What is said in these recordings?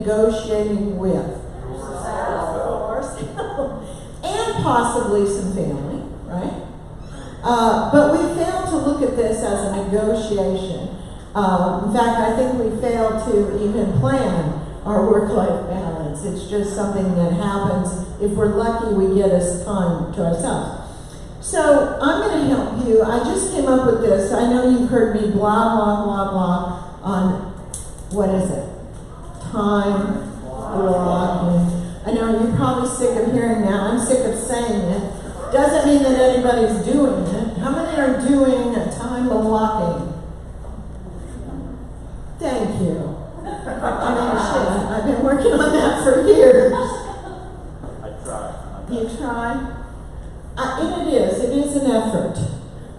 negotiating with, and possibly some family, right? But we fail to look at this as a negotiation. In fact, I think we fail to even plan our work-life balance. It's just something that happens. If we're lucky, we get us time to ourselves. So I'm going to help you. I just came up with this. I know you've heard me blah, blah, blah, blah on, what is it? Time blocking. I know you're probably sick of hearing that. I'm sick of saying it. Doesn't mean that anybody's doing it. How many are doing time blocking? Thank you. I mean, shit, I've been working on that for years. I try. You try? And it is an effort.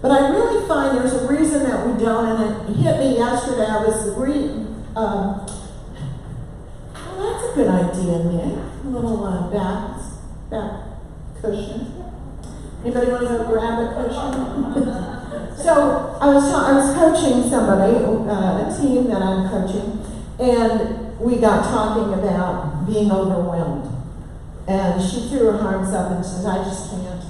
But I really find there's a reason that we don't, and it hit me yesterday. I was reading, well, that's a good idea, Nick. A little back cushion. Anybody want to go grab a cushion? So I was coaching somebody, a team that I'm coaching, and we got talking about being overwhelmed. And she threw her arms up and says, "I just can't.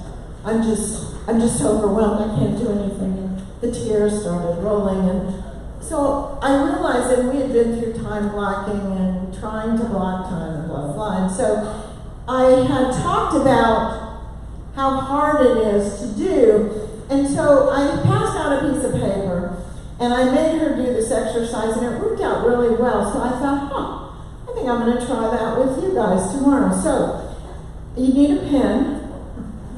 I'm just overwhelmed. I can't do anything." And the tears started rolling, and so I realized that we had been through time blocking and trying to block time and blah blah. And so I had talked about how hard it is to do, and so I passed out a piece of paper, and I made her do this exercise, and it worked out really well. So I thought, I think I'm going to try that with you guys tomorrow. So you need a pen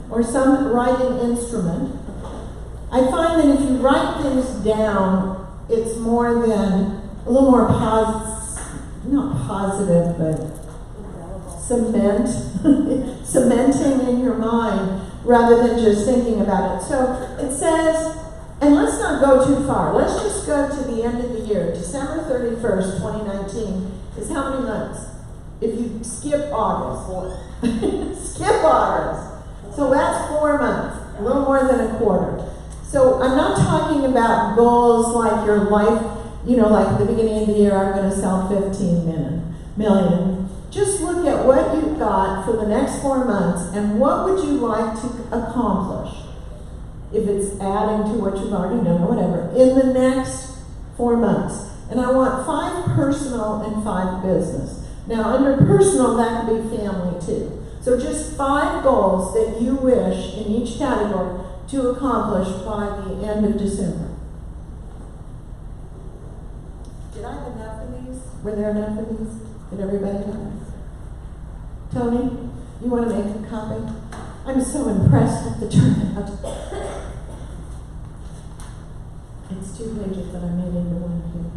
or some writing instrument. I find that if you write things down, it's more than a little more not positive, but cementing in your mind rather than just thinking about it. So it says, and let's not go too far. Let's just go to the end of the year. December 31st, 2019 is how many months? If you skip August. Skip August. So that's 4 months, a little more than a quarter. So I'm not talking about goals like your life, like at the beginning of the year, I'm going to sell 15 million. Just look at what you've got for the next 4 months and what would you like to accomplish, if it's adding to what you've already done or whatever, in the next 4 months. And I want 5 personal and 5 business. Now, under personal, that could be family too. So just 5 goals that you wish in each category to accomplish by the end of December. Did I have enough of these? Were there enough of these? Did everybody have? Tony, you want to make a copy? I'm so impressed with the turnout. It's 2 pages that I made into 1 here.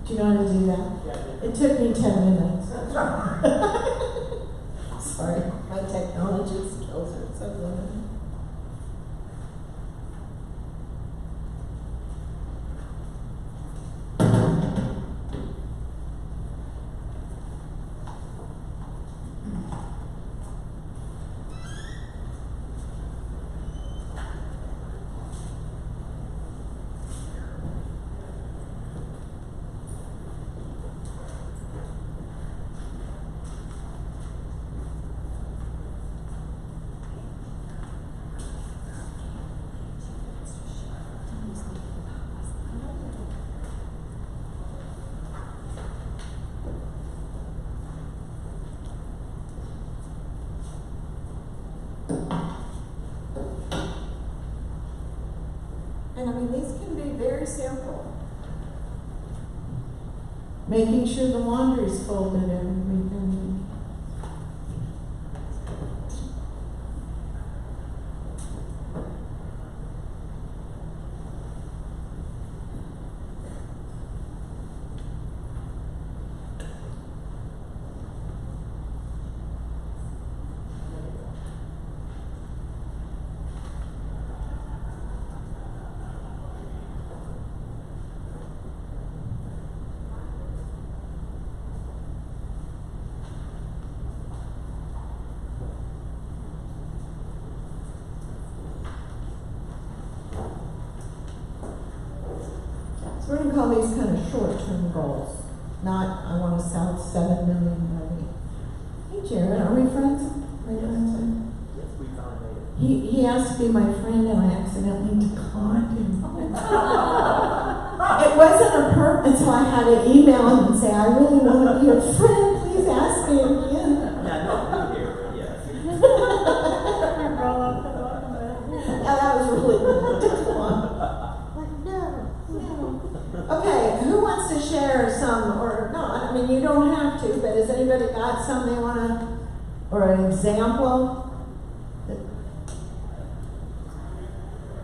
Do you know how to do that? Yeah. It took me 10 minutes. Sorry, my technology skills are so limited. And I mean, these can be very simple. Making sure the laundry's folded every weekend. We're going to call these kind of short-term goals. not, I want to sell 7 million money. Hey Jared, are we friends? Are you friends? Yes, we finally made it. He asked to be my friend and I accidentally declined him. It wasn't a purpose, so I had to email him and say, I really want to be your friend, please ask me again. Yeah, no, we're here, yes. Yeah, that was really decline. Like, no. Okay, who wants to share some, or not? I mean, you don't have to, but has anybody got some they want to, or an example?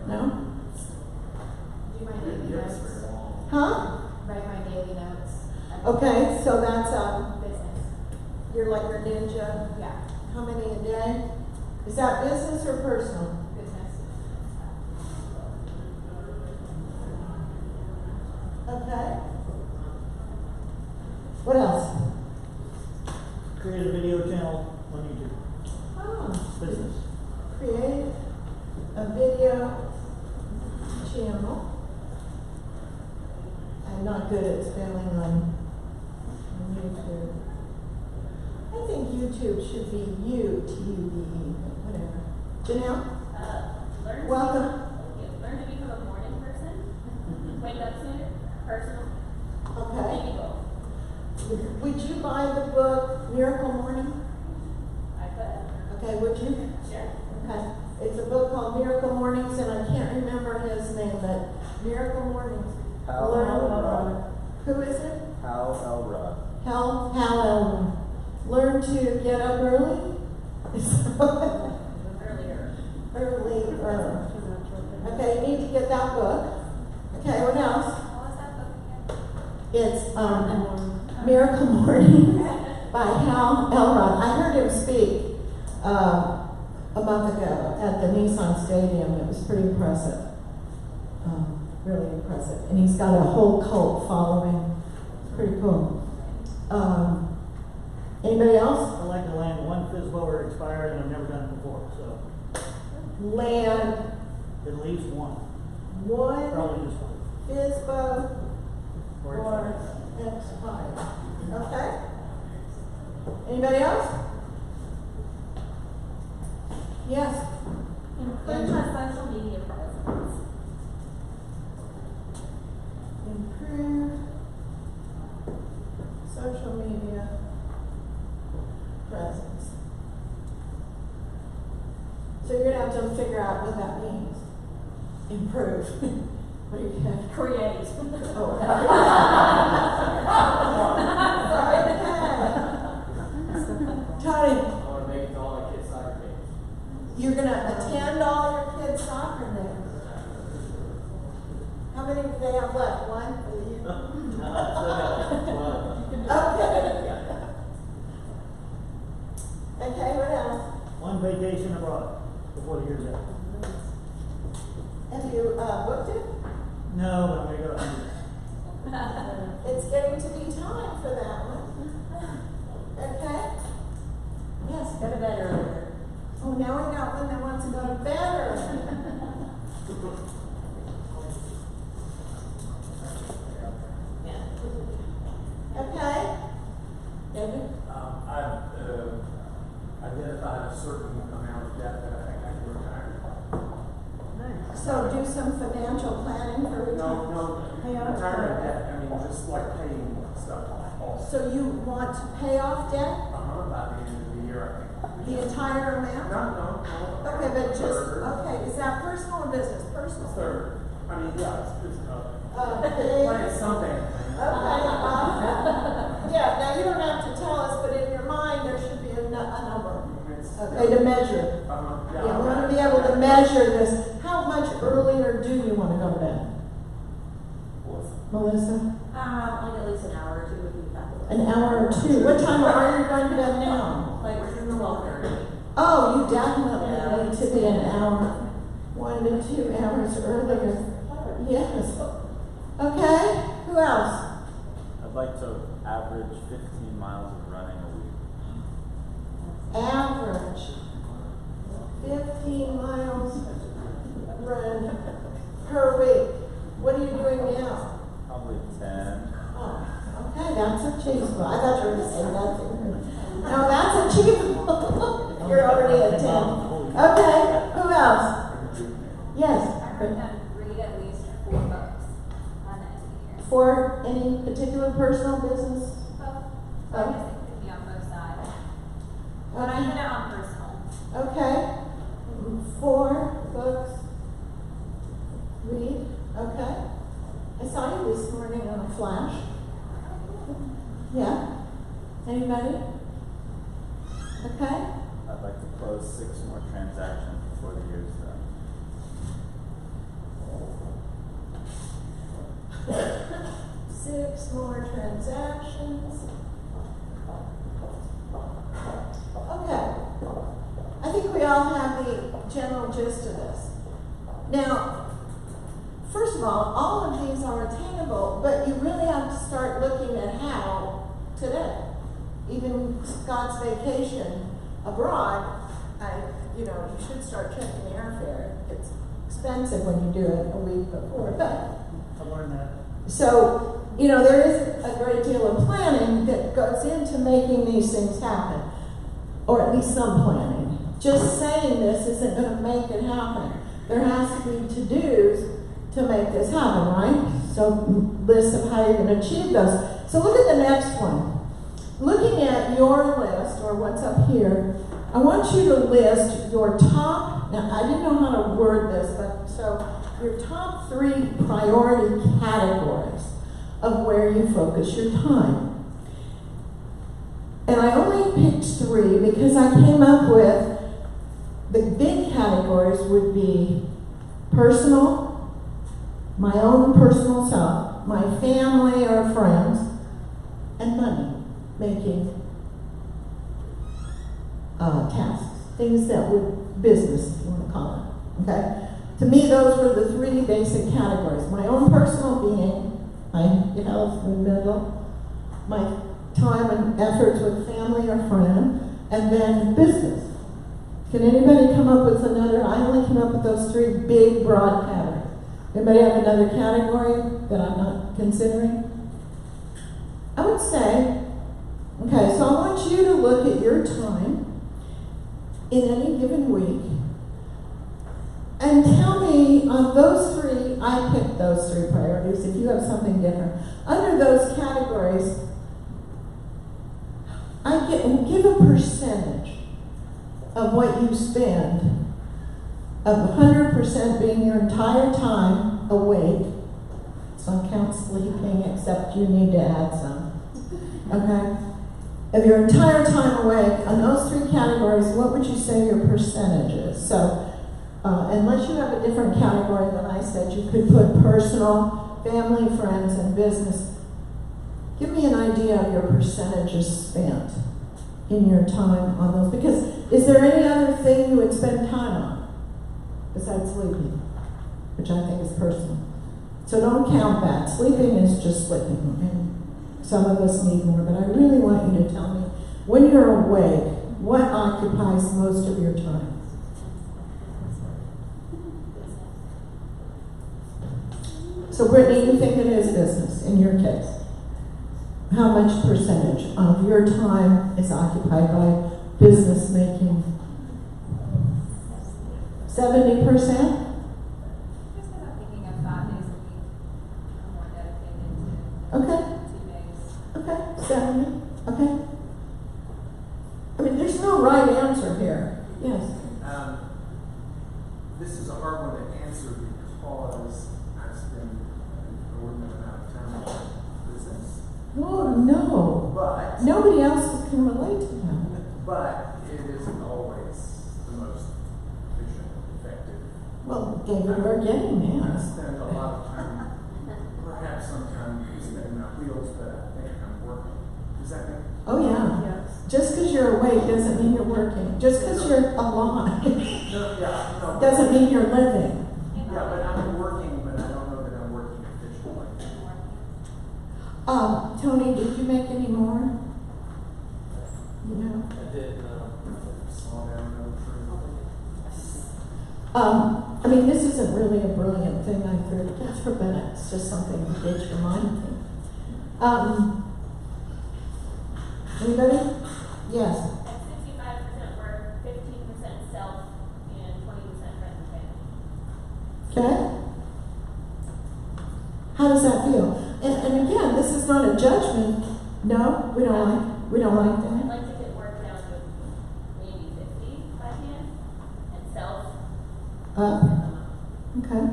No? Do my daily notes. Huh? Write my daily notes. Okay, so that's, Business. you're like your ninja. Yeah, How many a day? Is that business or personal? business. Okay. What else? Create a video channel on YouTube. Oh, Business. create a video channel. I'm not good at spelling on YouTube. I think YouTube should be U-T-U-B-E, but whatever. Janelle? Learn Welcome. Learn to become a morning person. Wake up sooner. Personal. Okay. Maybe both. Would you buy the book Miracle Morning? I could. Okay, would you? Sure. Okay. It's a book called Miracle Mornings, and I can't remember his name, but Miracle Mornings. Hal Learn- Elrod. Who is it? Hal Elrod. Hal Elrod. Learn to get up early? Earlier. Early. Okay, you need to get that book. Okay, what else? What was that book again? It's Miracle Morning by Hal Elrod. I heard him speak a month ago at the Nissan Stadium. It was pretty impressive. Really impressive. And he's got a whole cult following. It's pretty cool. Anybody else? I like to land one fizz blower expired and I've never done it before, so Land at least one. one Probably just one. FISBO Or or expired. Okay? Anybody else? Yes. Improve my social media presence. Improve social media presence. So you're gonna have to figure out what that means. Improve. What do you have? Create. Oh. Tony, I want to make it to all my kids' soccer games. you're gonna attend all your kids' soccer games. How many do they have left? One for the year? Okay. Okay, what else? one vacation abroad before the year's out. Have you booked it? No, but I'm gonna go to Honduras. It's getting to be time for that one. Okay? Yes. Go to bed earlier. Oh, now we got one that wants to go to bed early. Okay? David? I've identified a certain amount of debt that I think I can retire. So do some financial planning for retirement. No, retirement debt, I mean, just like paying stuff off. So you want to pay off debt, By the end of the year, I think. the entire amount? No. Okay, but just, Third. okay, is that personal or business? Personal. Third. I mean, yeah, it's Okay. like something. Okay, yeah, now you don't have to tell us, but in your mind, there should be a number, It's, okay, to measure. yeah, Yeah, we want to be able to measure this. How much earlier do you want to go to bed? Melissa? Like at least an hour or two would be fabulous. An hour or two. What time are you going to bed now? Like we're in the water. Oh, you definitely need to be an hour, 1 to 2 hours earlier. Yes. Okay, who else? I'd like to average 15 miles of running a week. Average 15 miles run per week. What are you doing now? Probably 10. Oh, okay, that's a achievable. You're already at 10. Okay, who else? Yes. I heard them read at least 4 books on the end of the year. For any particular personal business? Both. So I guess it could be on both sides. But I put it on personal. Okay. 4 books. Read. Okay. I saw you this morning on a flash. Yeah. Anybody? Okay. I'd like to close 6 more transactions before the year's done. Six more transactions. Okay. I think we all have the general gist of this. Now, first of all of these are attainable, but you really have to start looking at how today. Even Scott's vacation abroad, you should start checking the airfare. It's expensive when you do it a week before, but I learned that. so, there is a great deal of planning that goes into making these things happen, or at least some planning. Just saying this isn't going to make it happen. There has to be to-dos to make this happen, right? So, lists of how you're going to achieve those. So look at the next one. Looking at your list, or what's up here, I want you to list your top, now I didn't know how to word this, but so your top 3 priority categories of where you focus your time. And I only picked 3 because I came up with the big categories would be personal, my own personal self, my family or friends, and money making tasks, things that would business, if you want to call it. Okay? To me, those were the 3 basic categories. My own personal being, my health and mental, my time and efforts with family or friend, and then business. Can anybody come up with another? I only came up with those 3 big, broad categories. Anybody have another category that I'm not considering? I would say, okay, so I want you to look at your time in any given week and tell me of those 3, I picked those 3 priorities, if you have something different. Under those categories, give a percentage of what you spend, of 100% being your entire time awake. So I count sleeping, except you need to add some. Okay? Of your entire time awake, on those 3 categories, what would you say your percentage is? So, unless you have a different category than I said, you could put personal, family, friends, and business. Give me an idea of your percentages spent in your time on those. Because is there any other thing you would spend time on besides sleeping, which I think is personal? So don't count that. Sleeping is just sleeping, and some of us need more, but I really want you to tell me, when you're awake, what occupies most of your time? So Brittany, you think it is business in your case? How much percentage of your time is occupied by business making? 70%? Just because I'm thinking of 5 days a week, I'm more dedicated to Okay. 2 days. Okay, 70, okay. I mean, there's no right answer here. Yes. This is a hard one to answer because I spend an inordinate amount of time in business. Oh, no. But Nobody else can relate to that. But it isn't always the most efficient, effective. Well, David, we're getting I there. spend a lot of time, perhaps sometimes spinning my wheels, but I think I'm working. Does that make? Oh, yeah. Just because you're awake doesn't mean you're working. Just because you're alive No, yeah, no. doesn't mean you're living. Yeah, but I'm working, but I don't know that I'm working efficiently. Tony, did you make any more? You know? I did, slow down, no I mean, this isn't really a brilliant thing I threw together, but it's just something to gauge your mind thing. Anybody? Yes. And since you How does that feel? And again, this is not a judgment. No, we don't like I'd that. like to get work down to maybe 50 if I can, and self. Okay.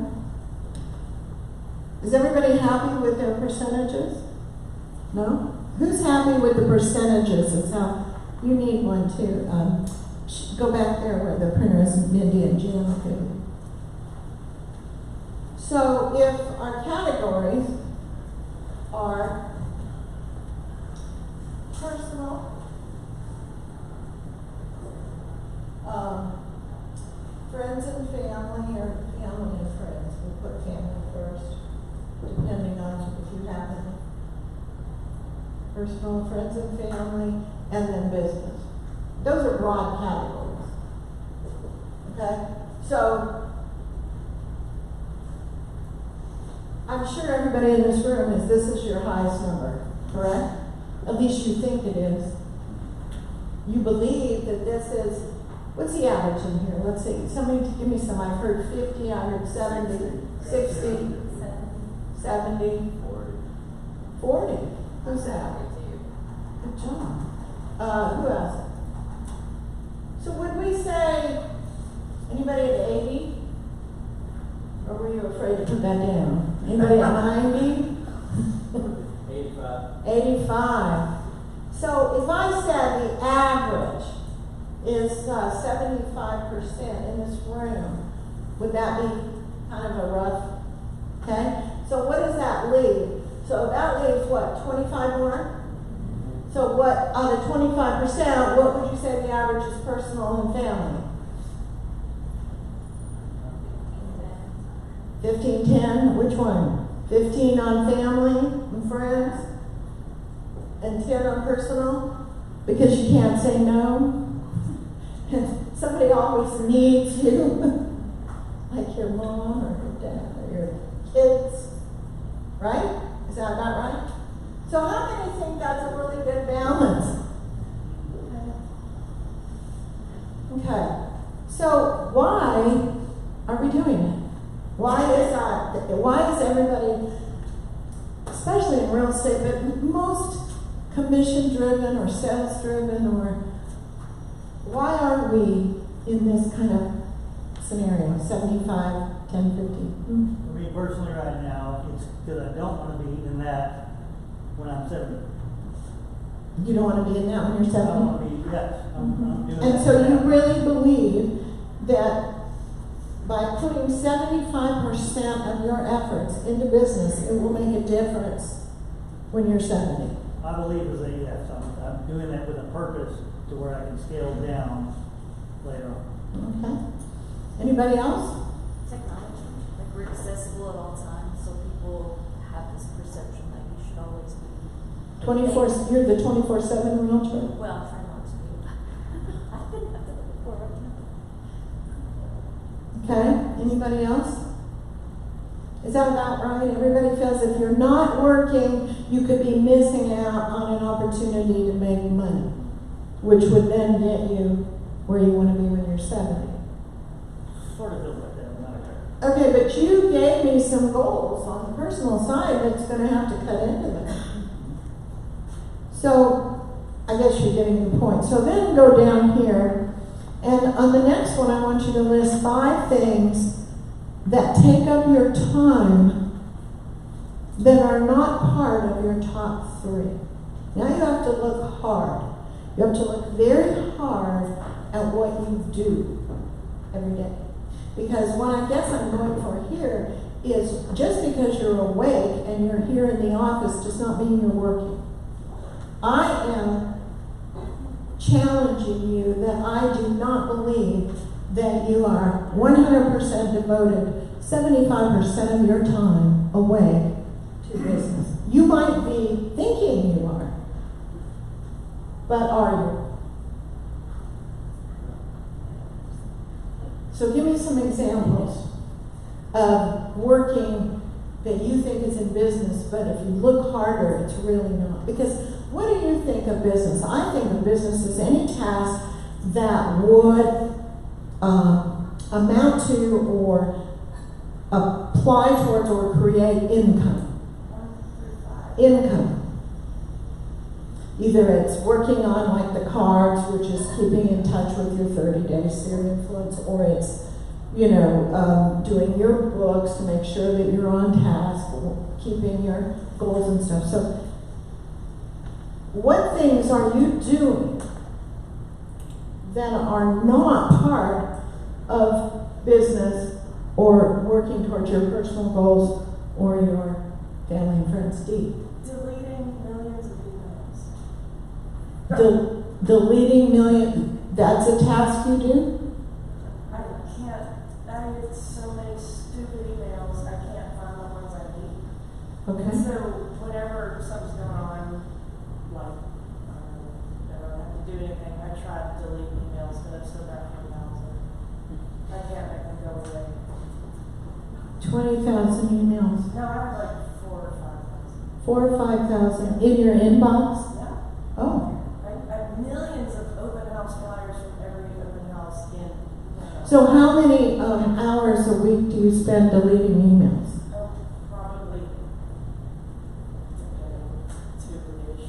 Is everybody happy with their percentages? No? Who's happy with the percentages? It's how you need one too. Go back there where the printer is, Mindy and Jim. Okay. So if our categories are personal, friends and family, or family and friends, we put family first, depending on if you have any. Personal, friends and family, and then business. Those are broad categories. Okay? So, I'm sure everybody in this room this is your highest number, correct? At least you think it is. You believe that this is, what's the average in here? Let's see, somebody give me some. I've heard 50, I heard 70, 60, 70, 40. Who's that? Good job. Who else? So would we say, anybody at 80? Or were you afraid to put that down? Anybody at 90? 85. 85. So if I said the average is 75% in this room, would that be kind of a rough? Okay? So what does that leave? So that leaves what, 25 more? So what, out of 25%, what would you say the average is personal and family? 15, 10, which one? 15 on family and friends? And 10 on personal? Because you can't say no? And somebody always needs you. Like your mom or your dad or your kids. Right? Is that about right? So how many think that's a really good balance? Okay. So why are we doing it? Why is that? Why is everybody, especially in real estate, but most commission driven or sales driven, or why are we in this kind of scenario? 75, 10, 50? For me personally right now, it's because I don't want to be in that when I'm 70. You don't want to be in that when you're 70? I want to be, yes, I'm doing And that so you now. really believe that by putting 75% of your efforts into business, it will make a difference when you're 70? I believe as a yes, I'm doing that with a purpose to where I can scale down later on. Okay. Anybody else? Technology, like we're accessible at all times, so people have this perception that you should always be. 24, you're the 24/7 realtor? Well, try not to be. I've been at that before, Okay, anybody else? Is that about right? Everybody feels if you're not working, you could be missing out on an opportunity to make money, which would then get you where you want to be when you're 70. Sort of feels like that, I'm not sure. Okay, but you gave me some goals on the personal side that's going to have to cut into that. So, I guess you're getting the point. So then go down here, and on the next one, I want you to list 5 things that take up your time that are not part of your top 3. Now you have to look hard. You have to look very hard at what you do every day. Because what I guess I'm going for here is just because you're awake and you're here in the office does not mean you're working. I am challenging you that I do not believe that you are 100% devoted 75% of your time away to business. You might be thinking you are, but are you? So give me some examples of working that you think is in business, but if you look harder, it's really not. Because what do you think of business? I think of business as any task that would amount to or apply towards or create income. income. Either it's working on like the cards, which is keeping in touch with your 30-day sphere of influence, or it's, doing your books to make sure that you're on task, keeping your goals and stuff. So, what things are you doing that are not part of business or working towards your personal goals or your family and friends' deed? Deleting millions of emails. Deleting that's a task you do? I can't, I get so many stupid emails, I can't find the ones I need. Okay. So whenever something's going on, like, I don't have to do anything, I try to delete emails, but I've still got 20,000. I can't make them go away. 20,000 emails. No, I have like 4 or 5,000. 4 or 5,000 in your inbox? Yeah. Oh. I have millions of open house flyers from every open house in. So how many hours a week do you spend deleting emails? Oh, probably 2-ish.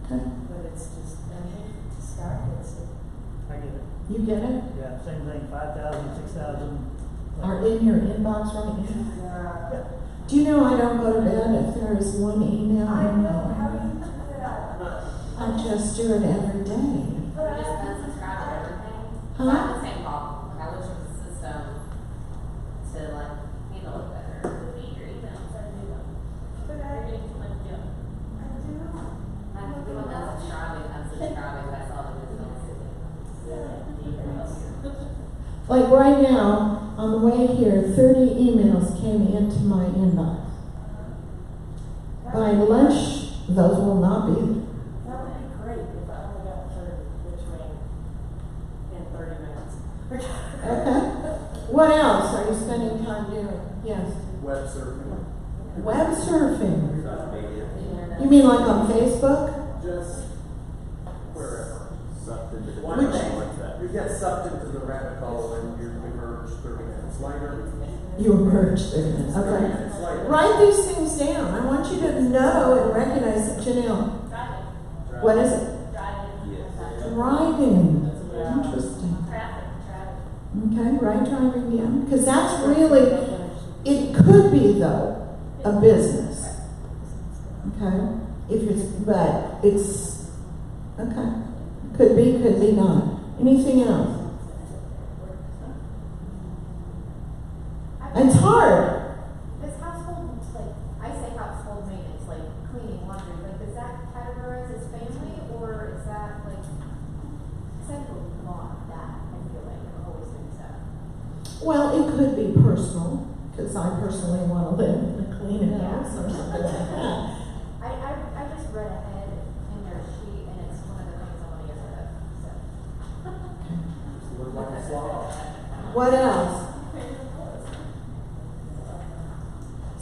Okay. But it's just, Scott gets it. I get it. You get it? Yeah, same thing, 5,000, 6,000. Are in your inbox right now? Yeah. Do you know I don't go to bed if there is one email I in know, how my do you do that? I just do it every day. We just unsubscribe to everything. Huh? I have the same problem. Like, I wish there was a system to like handle it better. Delete your emails and do them. But You're getting too much done. I do. Like, doing unsubscribing, I saw the results. Like right now, on the way here, 30 emails came into my inbox. By lunch, those will not be there. That would be great if I only got 30 between in 30 minutes. Okay. What else are you spending time doing? Yes. Web surfing. Web surfing. Social media. You mean like on Facebook? Just wherever. Sucked into the One Which- thing like that. You get sucked into the rabbit hole and you emerge 30 minutes later. You emerged there. 30 Okay. minutes later. Write these things down. I want you to know and recognize that Janelle. Driving. What is it? Driving. Yes. Driving. Interesting. Traffic. Okay, right driving, yeah. Because that's really, it could be though, a business. Okay? If it's, but it's, okay. Could be not. Anything else? It's hard. Does household, like, I say household maintenance, like cleaning, laundry, like, does that categorize as family, or is that, like, because I do a lot of that, I feel like, I'm always doing stuff. Well, it could be personal, because I personally want to live in a clean house or something like that. I just read ahead in their sheet, and it's one of the things I want to get rid of, so. Look like a sloth. What else?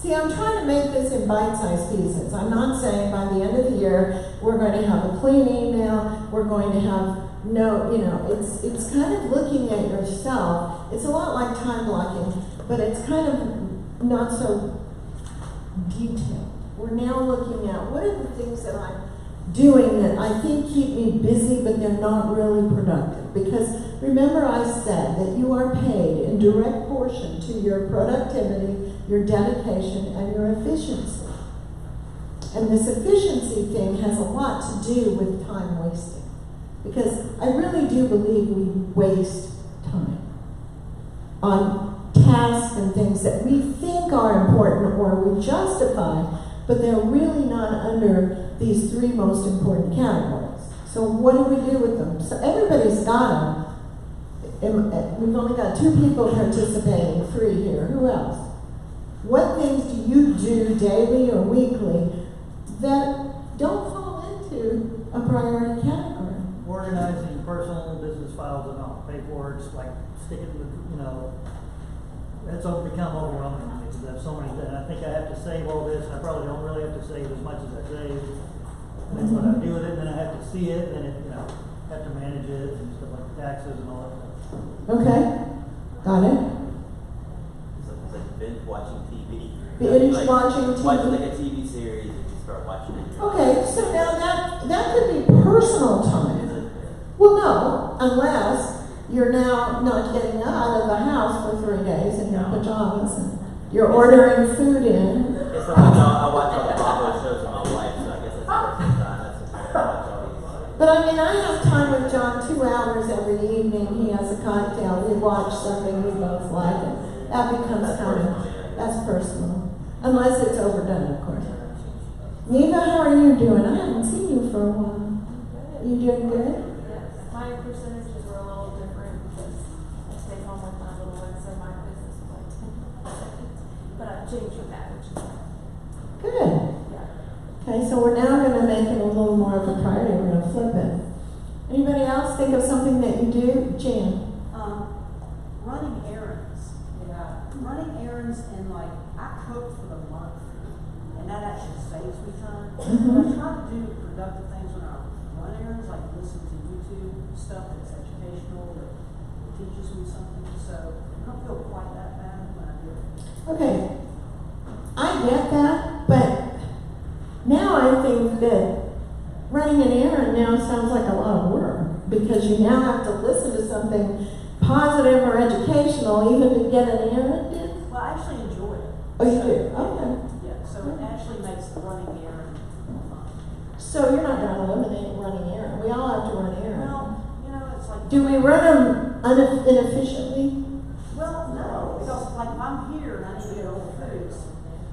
See, I'm trying to make this in bite-sized pieces. I'm not saying by the end of the year, we're going to have a clean email, we're going to have it's kind of looking at yourself. It's a lot like time blocking, but it's kind of not so detailed. We're now looking at what are the things that I'm doing that I think keep me busy, but they're not really productive. Because remember I said that you are paid in direct portion to your productivity, your dedication, and your efficiency. And this efficiency thing has a lot to do with time wasting. Because I really do believe we waste time on tasks and things that we think are important or we justify, but they're really not under these 3 most important categories. So what do we do with them? So everybody's got them. We've only got 2 people participating, 3 here. Who else? What things do you do daily or weekly that don't fall into a priority category? Organizing personal business files and all, paperwork, like sticking with, it's become overwhelming to me because I have so many things. I think I have to save all this, and I probably don't really have to save as much as I save. And then what I do with it, then I have to see it, then have to manage it and stuff like taxes and all that stuff. Okay, got it. It's like binge watching TV. Binge watching TV. Watch like a TV series and you start watching Okay, so now that could be personal time. Well, no, unless you're now not getting out of the house for 3 days in your pajamas and you're ordering food in. It's like I watch all the Bravo shows with my wife, so I guess that's personal time. That's I watch all these. But I mean, I have time with John 2 hours every evening. He has a cocktail. We watch something we both like, and that becomes that's personal. Unless it's overdone, of course. Neva, how are you doing? I haven't seen you for a while. You doing good? Yes, my percentages were a little different because I stay home with my little ones, so my business was like 10%. But I've changed with that, which is Good. yeah. Okay, so we're now going to make it a little more of a priority. We're going to flip it. Anybody else think of something that you do? Jan? Running errands. Yeah, running errands and like, I cook for the month, and that actually saves me time. But I try to do productive things when I run errands, like listen to YouTube stuff that's educational, that teaches me something, so I don't feel quite that bad when I do it. Okay, I get that, but now I think that running an errand now sounds like a lot of work because you now have to listen to something positive or educational even to get an errand in. Well, I actually enjoy it. Oh, you So, do? Okay. Yeah, so it actually makes the running errand fun. So you're not going to eliminate running errand. We all have to run errands. Well, you know, it's like. Do we run them inefficiently? Well, no, because like if I'm here and I need to go to Whole Foods,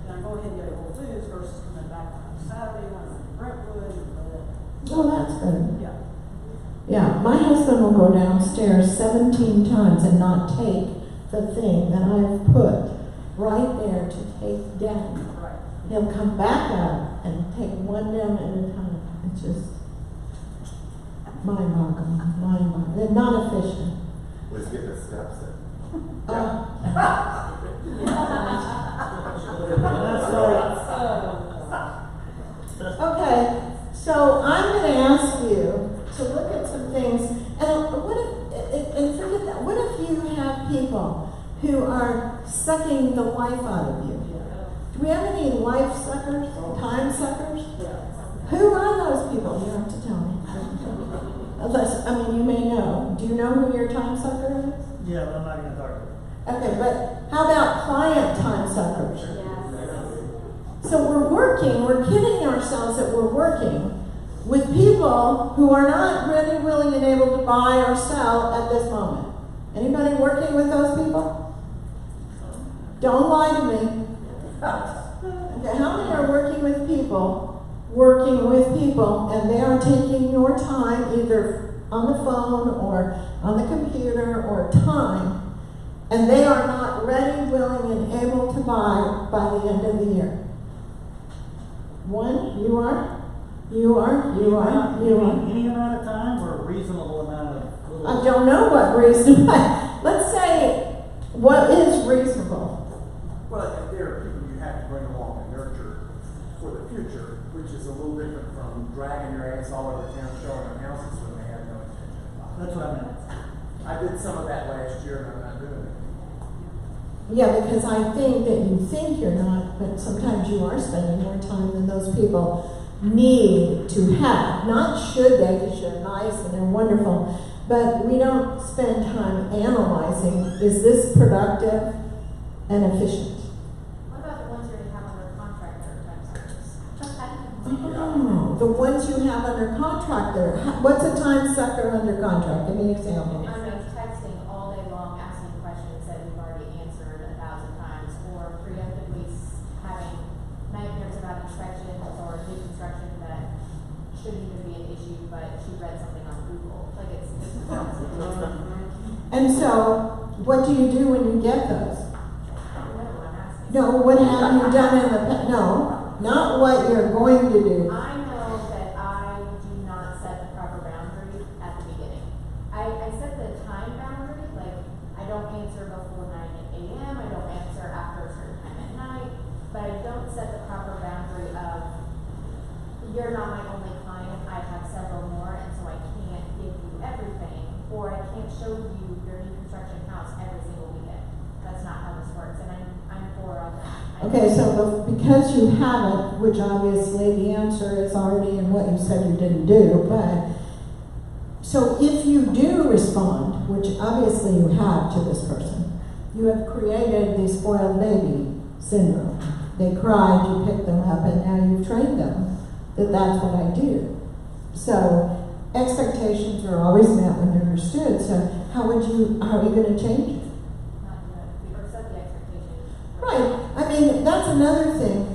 then I go ahead and go to Whole Foods versus coming back on Saturday when I'm in Brentwood and Oh, that's good. yeah. Yeah, my husband will go downstairs 17 times and not take the thing that I've put right there to take down. Right. He'll come back up and take one down at a time. It's just mind-boggling. They're not efficient. Let's get the steps in. Okay, so I'm going to ask you to look at some things, and forget that. What if you have people who are sucking the life out of you? Do we have any life suckers, time suckers? Who are those people? You have to tell me. Unless, I mean, you may know. Do you know who your time sucker is? Yeah, but I'm not gonna talk about it. Okay, but how about client time suckers? So we're kidding ourselves that we're working with people who are not really willing and able to buy or sell at this moment. Anybody working with those people? Don't lie to me. Okay, how many are working with people, and they are taking your time either on the phone or on the computer or time, and they are not ready, willing, and able to buy by the end of the year? One, you are. Any amount of time or a reasonable amount of little? I don't know what reasonable. Let's say, what is reasonable? Well, if there are people you have to bring along and nurture for the future, which is a little different from dragging your ass all over town showing them houses when they have no intention of buying. That's what I meant. I did some of that last year and I'm not doing it. Yeah, because I think that you think you're not, but sometimes you are spending more time than those people need to have. Not should they, because you're nice and they're wonderful, but we don't spend time analyzing, is this productive and efficient? What about the ones you have under contract that are time suckers? Oh, the ones you have under contract there. What's a time sucker under contract? Give me an example. I don't know, texting all day long, asking questions that we've already answered 1,000 times, or preemptively having nightmares about inspections or new construction that shouldn't even be an issue, but she read something on Google. Like it's And so, what do you do when you get those? I'm asking. No, what have you done in the past? No, not what you're going to do. I know that I do not set the proper boundary at the beginning. I set the time boundary, like I don't answer before 9 a.m., I don't answer after a certain time at night, but I don't set the proper boundary of you're not my only client, I have several more, and so I can't give you everything, or I can't show you your new construction house every single weekend. That's not how this works, and I'm for all that. I Okay, so because you haven't, which obviously the answer is already in what you said you didn't do, but, so if you do respond, which obviously you have to this person, you have created the spoiled baby syndrome. They cried, you picked them up, and now you've trained them that that's what I do. So expectations are always met when they're understood, so how are you gonna change it? Not good, or set the expectation. Right, I mean, that's another thing.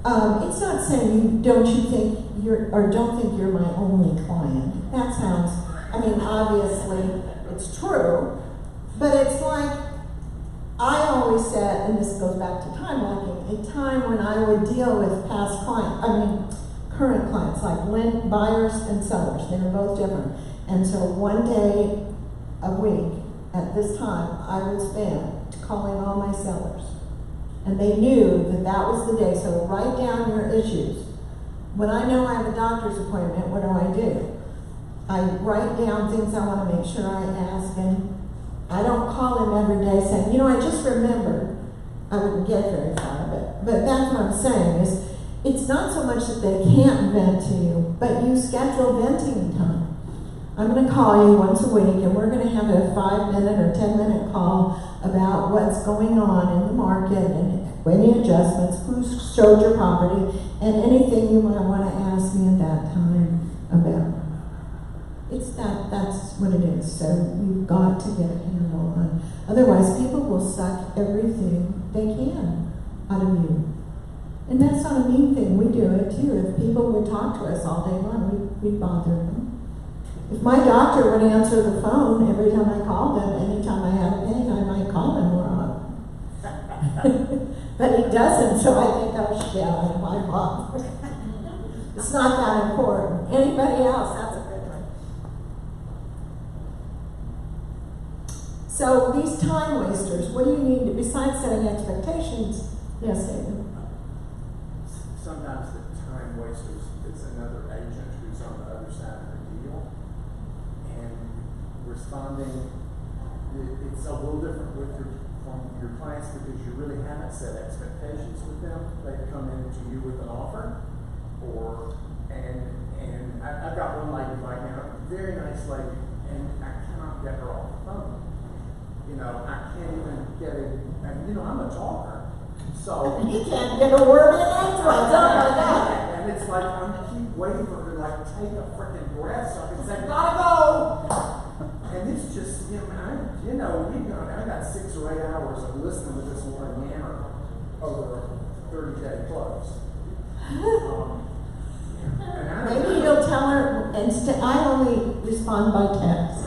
It's not saying don't think you're my only client. That sounds, I mean, obviously, it's true, but it's like, I always said, and this goes back to time blocking, a time when I would deal with current clients, like buyers and sellers, they were both different. And so one day a week, at this time, I would spend calling all my sellers. And they knew that that was the day, so write down your issues. When I know I have a doctor's appointment, what do? I write down things I want to make sure I ask, and I don't call him every day saying, I just remembered. I wouldn't get very far, but that's what I'm saying is, it's not so much that they can't vent to you, but you schedule venting time. I'm going to call you once a week, and we're going to have a 5-minute or 10-minute call about what's going on in the market and any adjustments, who showed your property, and anything you might want to ask me at that time about. That's what it is. So we've got to get a handle on. Otherwise, people will suck everything they can out of you. And that's not a mean thing. We do it too. If people would talk to us all day long, we'd bother them. If my doctor would answer the phone every time I called him, anytime I had a pain, I might call him more often. But he doesn't, so I think, oh shit, I'm my mom. It's not that important. Anybody else? That's a good one. So these time wasters, what do you need besides setting expectations? Yes, David. Sometimes the time wasters, it's another agent who's on the other side of the deal. And responding, it's a little different from your clients because you really haven't set expectations with them. They come in to you with an offer, and I've got one lady right now, very nice lady, and I cannot get her off the phone. I can't even get it, and I'm a talker. So you can't get a word in edgewise. Oh my God. And it's like I keep waiting for her to take a freaking breath so I can say, gotta go. And it's just, I got 6 or 8 hours of listening to this woman yammer over a 30-day close. Maybe you'll tell her instead. I only respond by text.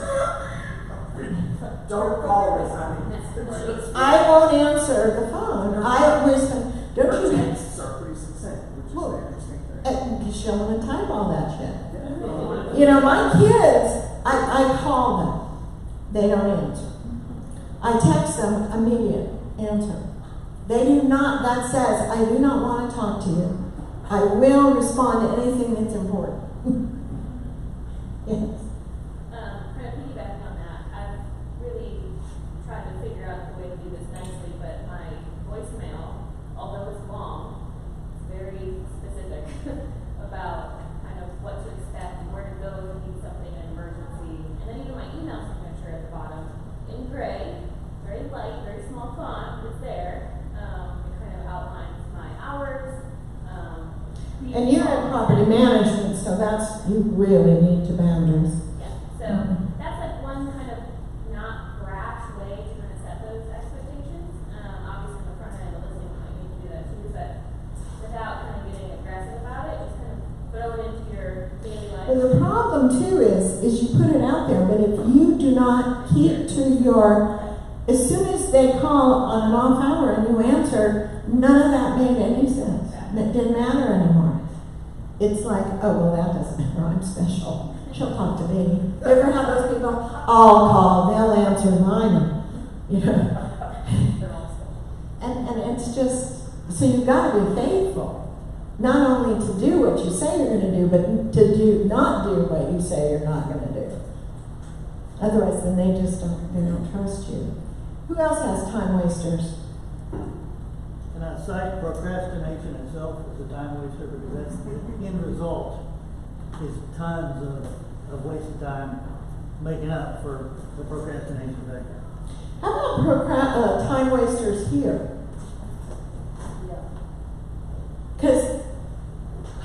Don't call me, honey. I won't answer the phone. I listen. Don't you? Texts are pretty succinct, which is the interesting thing. Because you don't want to type all that shit. My kids, I call them. They don't answer. I text them, immediate answer. They do not, that says, I do not want to talk to you. I will respond to anything that's important. Yes. Kind of piggybacking on that, I've really tried to figure out the way to do this nicely, but my voicemail, although it's long, it's very specific about kind of what to expect and where to go if you need something in an emergency. And then even my email signature at the bottom, in gray, very light, very small font, it's there. It kind of outlines my hours. And you're in property management, so you really need to boundaries. Yeah, so that's like one kind of not brash way to kind of set those expectations. Obviously, in the front end of the listing, you might need to do that too, but without kind of getting aggressive about it, just kind of throw it into your daily life. And the problem too is you put it out there, but if you do not keep to as soon as they call on an off hour and you answer, none of that made any sense. It didn't matter anymore. It's like, oh, well, that doesn't matter. I'm special. She'll talk to me. You ever have those people? I'll call. They'll answer mine. And it's just, so you've got to be faithful. Not only to do what you say you're going to do, but to not do what you say you're not going to do. Otherwise, then they don't trust you. Who else has time wasters? And And I cite procrastination itself as a time waster because that's the end result is tons of wasted time making up for the procrastination factor. How about time wasters here? Yeah. Because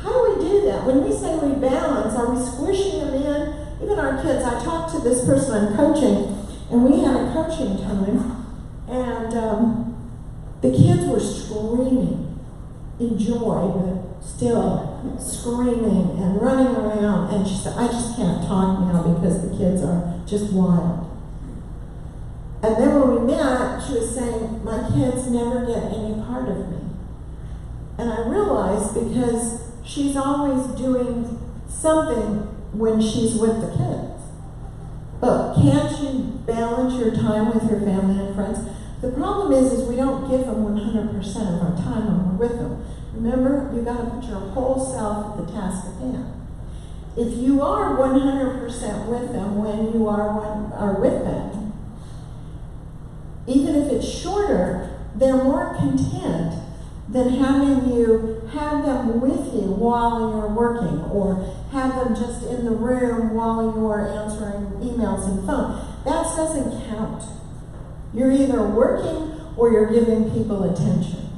how do we do that? When we say we balance, are we squishing them in? Even our kids, I talked to this person I'm coaching, and we had a coaching time, and the kids were screaming in joy, but still screaming and running around. And she said, I just can't talk now because the kids are just wild. And then when we met, she was saying, my kids never get any part of me. And I realized because she's always doing something when she's with the kids. But can't you balance your time with your family and friends? The problem is we don't give them 100% of our time when we're with them. Remember, you got to put your whole self at the task at hand. If you are 100% with them when you are with them, even if it's shorter, they're more content than having you have them with you while you're working, or have them just in the room while you're answering emails and phone. That doesn't count. You're either working or you're giving people attention.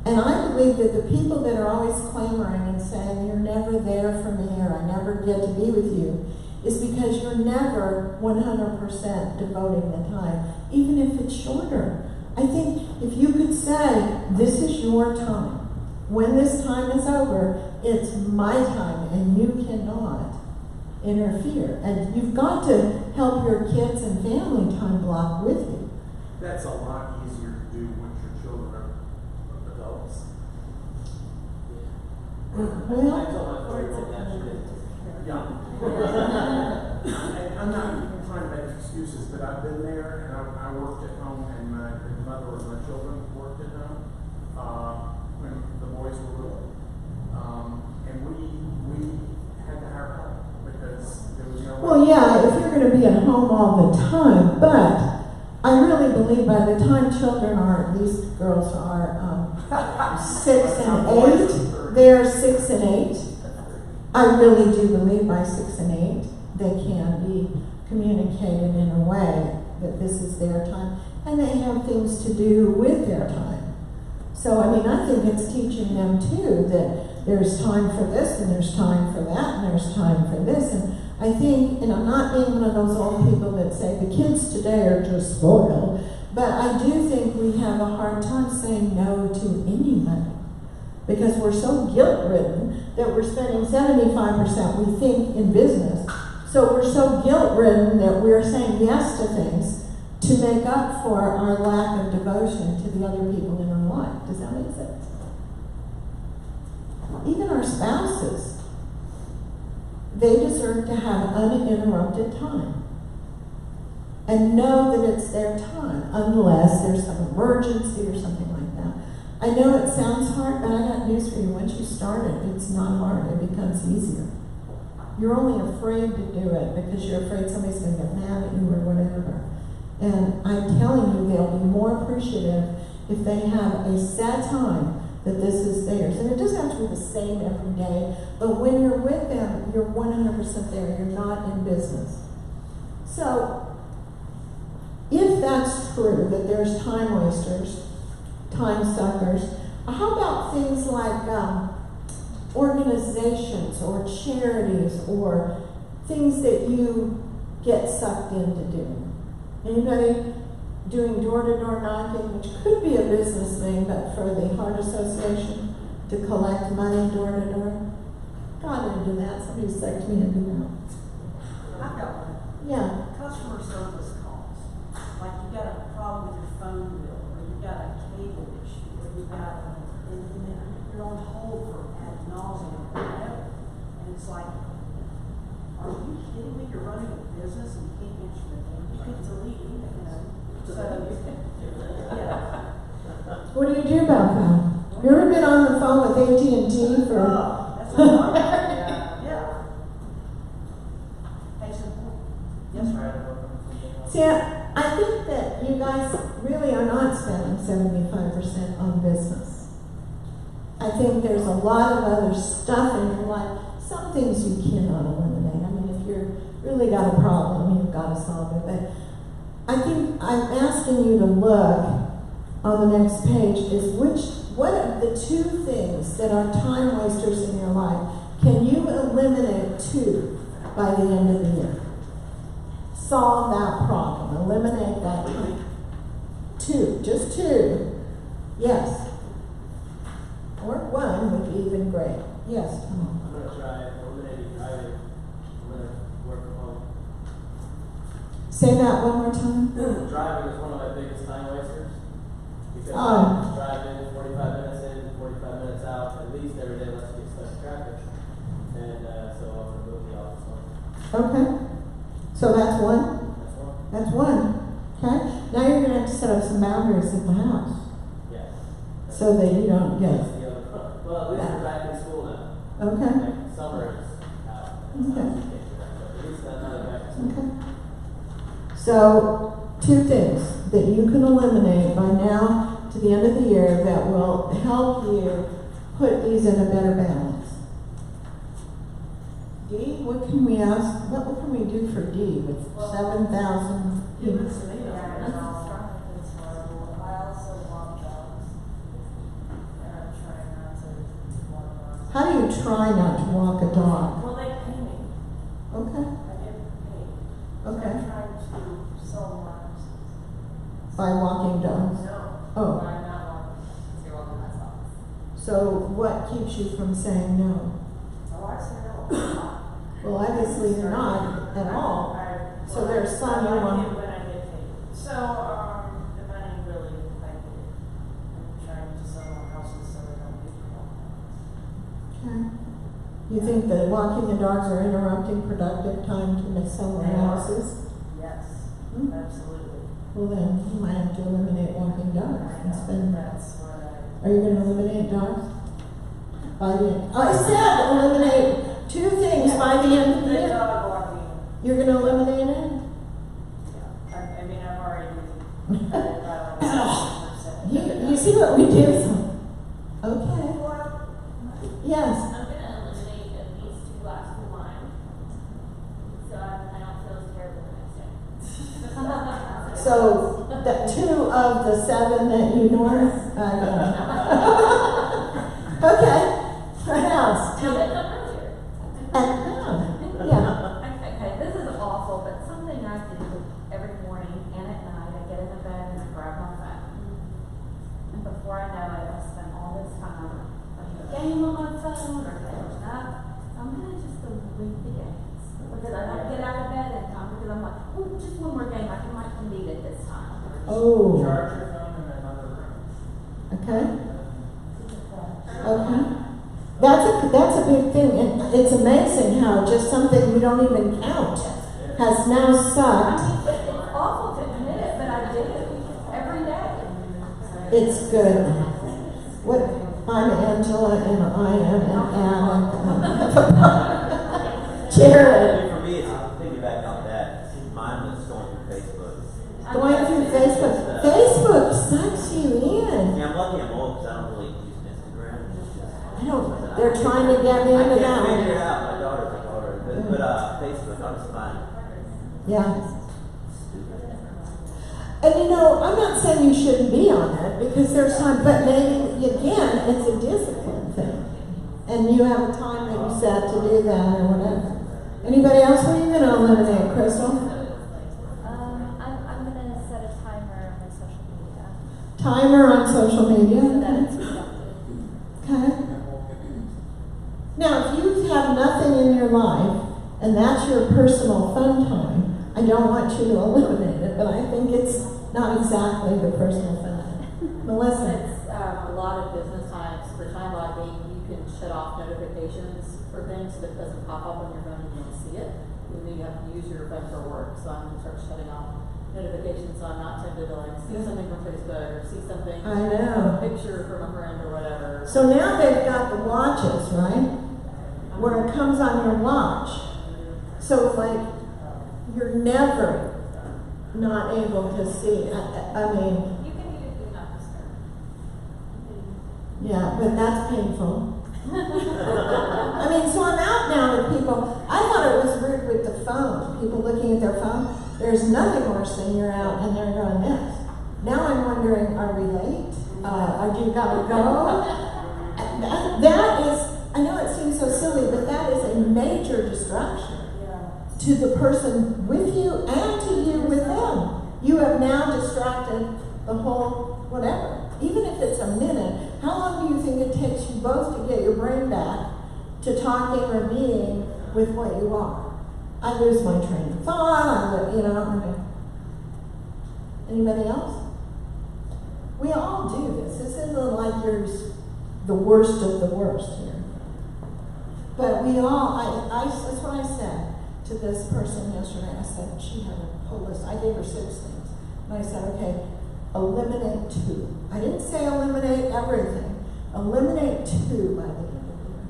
And I believe that the people that are always clamoring and saying, you're never there for me, or I never get to be with you, is because you're never 100% devoting the time, even if it's shorter. I think if you could say, this is your time. When this time is over, it's my time, and you cannot interfere. And you've got to help your kids and family time block with you. That's a lot easier to do when your children are adults. Well, I told my 4-year-old that she didn't. Yeah. And I'm not trying to make excuses, but I've been there, and I worked at home, and the mother of my children worked at home when the boys were little. And we had to hire help because there was no way. well, yeah, if you're going to be at home all the time, but I really believe by the time children are, these girls are 6 and 8, they're 6 and 8. I really do believe by 6 and 8, they can be communicated in a way that this is their time, and they have things to do with their time. So, I mean, I think it's teaching them too that there's time for this, and there's time for that, and there's time for this. And I think, and I'm not being one of those old people that say the kids today are just spoiled, but I do think we have a hard time saying no to anybody. Because we're so guilt-ridden that we're spending 75%, we think, in business. So we're so guilt-ridden that we're saying yes to things to make up for our lack of devotion to the other people in our life. Does that make sense? Even our spouses, they deserve to have uninterrupted time. And know that it's their time, unless there's some emergency or something like that. I know it sounds hard, but I got news for you. Once you start it, it's not hard. It becomes easier. You're only afraid to do it because you're afraid somebody's going to get mad at you or whatever. And I'm telling you, they'll be more appreciative if they have a set time that this is theirs. And it doesn't have to be the same every day, but when you're with them, you're 100% there. You're not in business. So, if that's true, that there's time wasters, time suckers, how about things like organizations or charities or things that you get sucked into doing? Anybody doing door-to-door knocking, which could be a business thing, but for the Heart Association to collect money door-to-door? Got into that. Somebody sucked me into that. I've got one. Yeah. Customer service calls. Like you got a problem with your phone bill, or you got a cable issue, or you got, and you're on hold for ad nauseum or whatever. And it's like, are you kidding me? You're running a business and you can't answer the phone. You can delete it, you know. So, yeah. What do you do about that? You ever been on the phone with AT&T for? Oh, that's not hard. Yeah. Case in point. Yes, right, I work on something else. See, I think that you guys really are not spending 75% on business. I think there's a lot of other stuff in your life. Some things you cannot eliminate. I mean, if you're really got a problem, you've got to solve it. But I think I'm asking you to look on the next page is what of the 2 things that are time wasters in your life can you eliminate 2 by the end of the year? Solve that problem, eliminate that time. 2, just 2. Yes. Or 1 would be even great. Yes, come on. I'm gonna try eliminating driving. I'm gonna work from home. Say that one more time. Driving is one of my biggest time wasters. Because Oh. I drive in 45 minutes in, 45 minutes out, at least every day unless you get stuck in traffic. And so I'm gonna move the office home. Okay. So that's 1? That's one. That's 1. Okay. Now you're going to have to set up some boundaries at the house Yes. so that you don't get. That's the other one. Well, at least we're back in school now. Okay. Like, summer is out. It's Okay. not, you can't do that, but at least that's not back in school. Okay. So 2 things that you can eliminate by now to the end of the year that will help you put these in a better balance. D, what can we ask? What can we do for D with 7,000 people? Yeah, and it's horrible. I also love dogs. And I'm trying not to walk dogs. How do you try not to walk a dog? Well, they pay me. Okay. I get paid. So Okay. I'm trying to sell more houses. By walking dogs? No. Oh. I'm not walking. You're welcome myself. So what keeps you from saying no? Oh, I say no. Well, obviously you're not at all. So there's some you I like want- it when I get paid. So, the money really, like, I'm trying to sell more houses so I don't get called. Okay. You think that walking the dogs are interrupting productive time to miss somewhere They are. else's? Yes, Hmm. absolutely. Well, then you might have to eliminate walking dogs and spend. That's what I. Are you going to eliminate dogs? By the end. I said eliminate 2 things by the end of the The year. dog walking, You're going to eliminate it? yeah. I mean, I've already cut it by like 60%. You see what we do? Okay. Yes. I'm gonna eliminate at least 2 glasses of wine, so I don't feel as terrible the next day. So the 2 of the 7 that you north. Okay. What else? Now, wake up earlier. Yeah. Okay, this is awful, but something I do every morning and at night, I get in the bed and I grab my phone. And before I know it, I spend all this time playing a game on my phone or catching up. I'm gonna just delete the games. Because I don't get out of bed in time because I'm like, oh, just one more game, I might need it this time. Oh. Charge your phone in another room. Okay. Okay. That's a big thing, and it's amazing how just something you don't even count has now I sucked. mean, it's awful to admit it, but I do every day. It's good. What? I'm Angela, and I am an addict. Jared. For me, it's piggyback on that. Mine was going through Facebook. Going through Facebook. Facebook sucks you in. Yeah, I'm lucky I'm old because I don't really use Instagram. I don't. They're trying to get me into I that can't one. figure it out. My daughter. But Facebook, I'm just fine. Yeah. And you know, I'm not saying you shouldn't be on it because there's time, but maybe again, it's a discipline thing, and you have a time that you set to do that or whatever. Anybody else? What are you going to eliminate, Crystal? I'm gonna set a timer on my social media. Timer on social media. So that it's productive. Okay. Now, if you have nothing in your life and that's your personal fun time, I don't want you to eliminate it, but I think it's not exactly the personal fun time. Melissa. It's a lot of business times. For time blocking, you can shut off notifications for things so that it doesn't pop up on your phone and you don't see it. And then you have to use your phone for work. So I'm going to start shutting off notifications so I'm not tempted to like see something from Facebook or see something, I know. a picture from a friend or whatever. So now they've got the watches, right? Where it comes on your watch. So like, you're never not able to see. I mean, You can do do not disturb. yeah, but that's painful. I mean, so I'm out now with people. I thought it was rude with the phone, people looking at their phone. There's nothing worse than you're out and they're going this. Now I'm wondering, are we late? Are you gotta go? That is, I know it seems so silly, but that is a major distraction to the person with you and to you with them. You have now distracted the whole whatever. Even if it's a minute, how long do you think it takes you both to get your brain back to talking or being with what you are? I lose my train of thought, Anybody else? We all do this. This isn't like you're the worst of the worst here. But we all, that's what I said to this person yesterday. I said, she had a whole list. I gave her 6 things. And I said, okay, eliminate 2. I didn't say eliminate everything. Eliminate 2 by the end of the year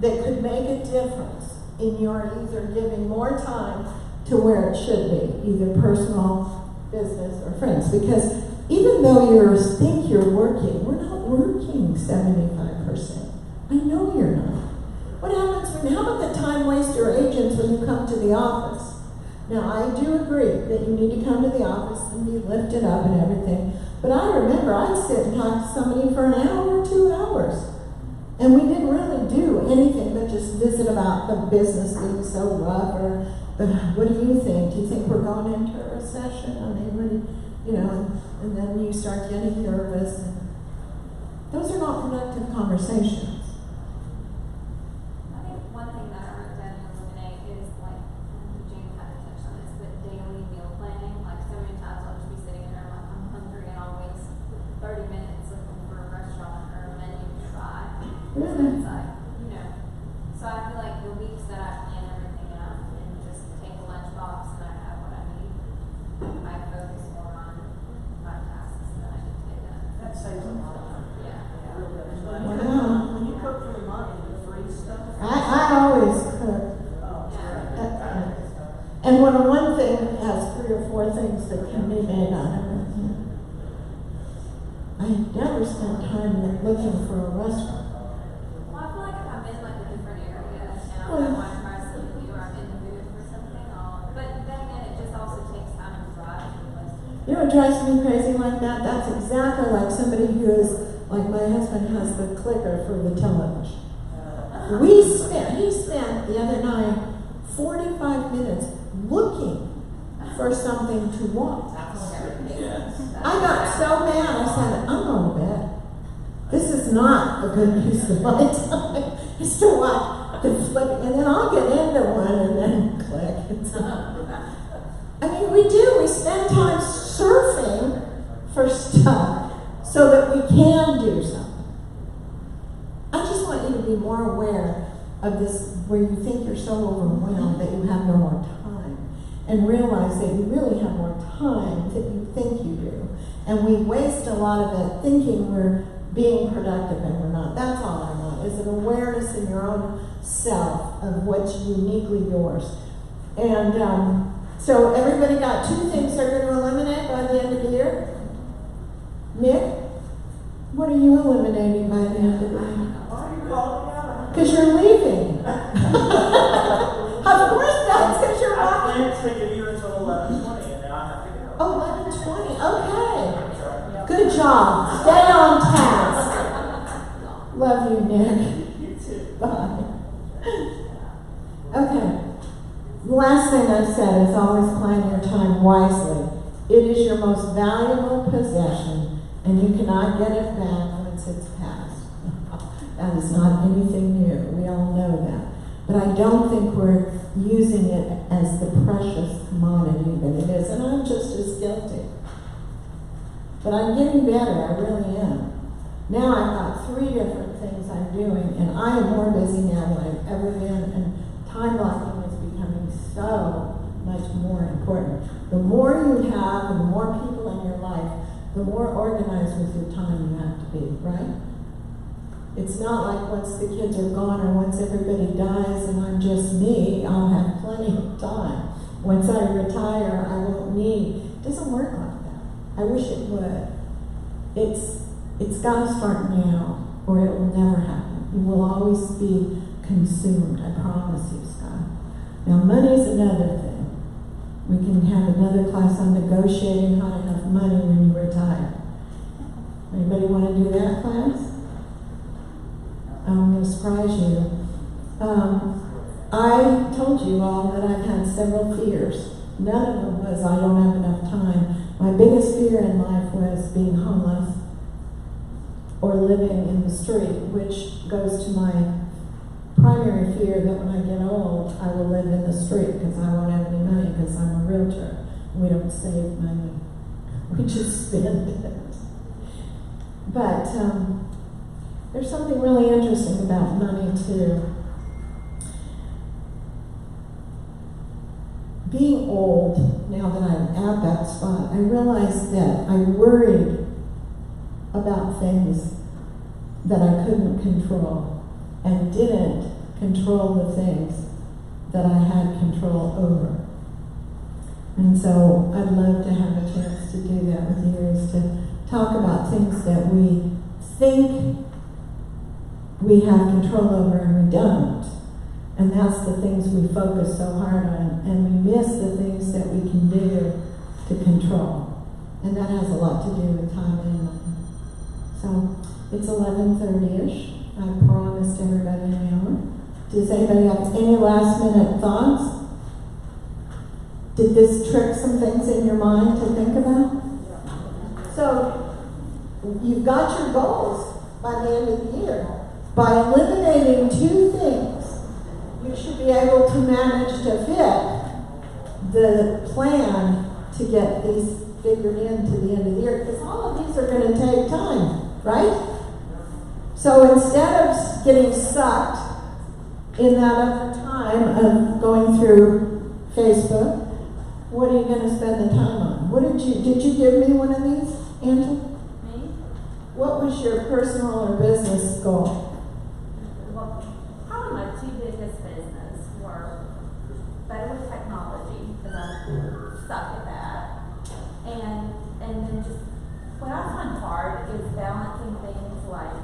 that could make a difference in your either giving more time to where it should be, either personal, business, or friends. Because even though you think you're working, we're not working 75%. I know you're not. What happens how about the time waster agents when you come to the office? Now, I do agree that you need to come to the office and be lifted up and everything, but I remember I'd sit and talk to somebody for an hour or 2 hours, and we didn't really do anything but just visit about the business being so rough, or what do you think? Do you think we're going into a recession? I mean, and then you start getting nervous, and those are not productive conversations. I think one thing that I wrote down to eliminate is like, Jane kind of touched on this, but daily meal planning. Like so many times I'll just be sitting there like I'm hungry and I'll waste 30 minutes looking for a restaurant or a menu to try. So it's like, so I feel like the weeks that I plan everything out and just take a lunchbox and I have what I need, I focus more on my tasks that I need to get done. That saves a lot of time. Yeah. It really does. Wow. When you cook for the month, you freeze stuff. I always cook. Oh, it's great. And when one thing has 3 or 4 things that can be made out of it. I never spent time looking for a restaurant. Well, I feel like if I'm in like a different area and I want to try something new or I'm in the mood for something, but then again, it just also takes time to drive to the place. You know what drives me crazy like that? That's exactly like somebody who is, like my husband has the clicker for the television. He spent the other night 45 minutes looking for something to watch. I got so mad, I said, I'm going to bed. This is not a good use of my time. It's to watch the flip, and then I'll get into one and then click. I mean, we spend time surfing for stuff so that we can do something. I just want you to be more aware of this, where you think you're so overwhelmed that you have no more time, and realize that you really have more time than you think you do. And we waste a lot of it thinking we're being productive and we're not. That's all I want, is an awareness in your own self of what's uniquely yours. And so everybody got 2 things they're going to eliminate by the end of the year? Nick, what are you eliminating by the end of the year? Because you're leaving. Of course that's because you're walking. I plan to give you until 11:20 and then I have to go. Oh, 11:20, okay. Good job. Stay on task. Love you, Nick. You too. Bye. Okay. The last thing I said is always plan your time wisely. It is your most valuable possession, and you cannot get it back once it's past. That is not anything new. We all know that. But I don't think we're using it as the precious commodity that it is, and I'm just as guilty. But I'm getting better, I really am. Now I've got 3 different things I'm doing, and I am more busy now than I've ever been, and time blocking is becoming so much more important. The more you have, and the more people in your life, the more organized with your time you have to be, right? It's not like once the kids are gone or once everybody dies and I'm just me, I'll have plenty of time. once I retire, I won't need. It doesn't work like that. I wish it would. It's got to start now, or it will never happen. You will always be consumed. I promise you, Scott. Now, money's another thing. We can have another class on negotiating how to have money when you retire. Anybody want to do that class? I'm going to surprise you. I told you all that I've had several fears. None of them was I don't have enough time. My biggest fear in life was being homeless or living in the street, which goes to my primary fear that when I get old, I will live in the street because I won't have any money because I'm a realtor. We don't save money. We just spend it. But there's something really interesting about money too. Being old, now that I'm at that spot, I realized that I worried about things that I couldn't control and didn't control the things that I had control over. And so I'd love to have a chance to do that with you, is to talk about things that we think we have control over and we don't. And that's the things we focus so hard on, and we miss the things that we can do to control. And that has a lot to do with time and money. So it's 11:30-ish. I promised everybody an hour. Does anybody have any last minute thoughts? Did this trick some things in your mind to think about? So you've got your goals by the end of the year. By eliminating 2 things, you should be able to manage to fit the plan to get these figured in to the end of the year, because all of these are going to take time, right? So instead of getting sucked in that other time of going through Facebook, what are you going to spend the time on? Did you give me one of these, Angela? Me? What was your personal or business goal? Well, probably my 2 biggest business were better with technology, because I'm stuck at that. And then just, what I find hard is balancing things like,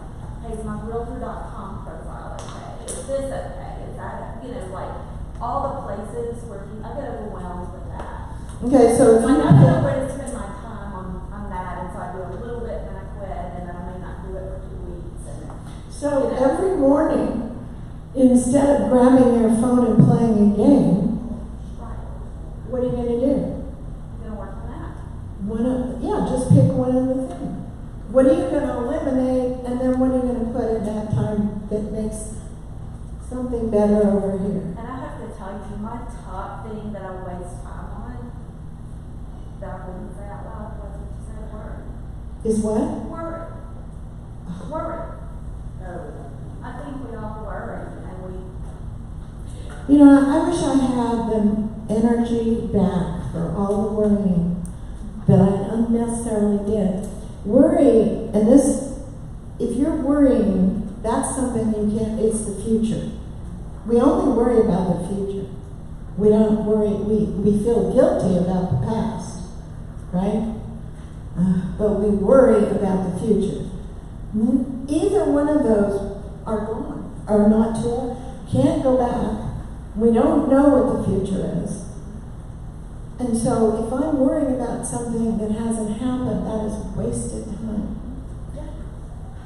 hey, is my realtor.com profile okay? Is this okay? Is that, like, all the places where I get overwhelmed with that. Okay, so if I you don't know where to spend my time on that, and so I do a little bit, and then I quit, and then I may not do it for 2 weeks. So every morning, instead of grabbing your phone and playing a game, Right. what are you going to do? I'm gonna work on that. Just pick one of the things. What are you going to eliminate, and then what are you going to put in that time that makes something better over here? And I have to tell you, my top thing that I waste time on, that I wouldn't say out loud, wasn't to say a word. Is what? Worry. Worry. I think we all worry, and we. I wish I had the energy back for all the worrying that I unnecessarily did. Worry, and this, if you're worrying, that's something you can't, it's the future. We only worry about the future. We don't worry, we feel guilty about the past, right? But we worry about the future. Either one of those are gone, are not to, can't go back. We don't know what the future is. And so if I'm worrying about something that hasn't happened, that is wasted time.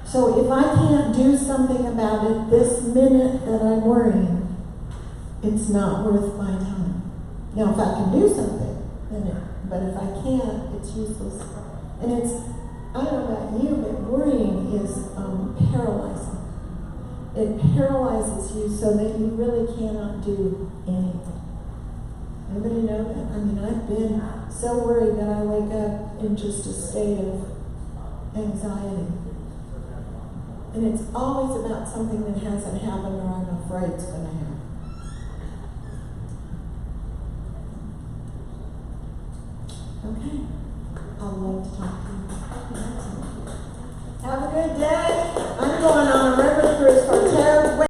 So if I can't do something about it this minute that I'm worrying, it's not worth my time. Now if I can do something, but if I can't, it's useless. And it's, I don't know about you, but worrying is paralyzing. It paralyzes you so that you really cannot do anything. Anybody know that? I mean, I've been so worried that I wake up in just a state of anxiety. And it's always about something that hasn't happened or I'm afraid it's going to happen.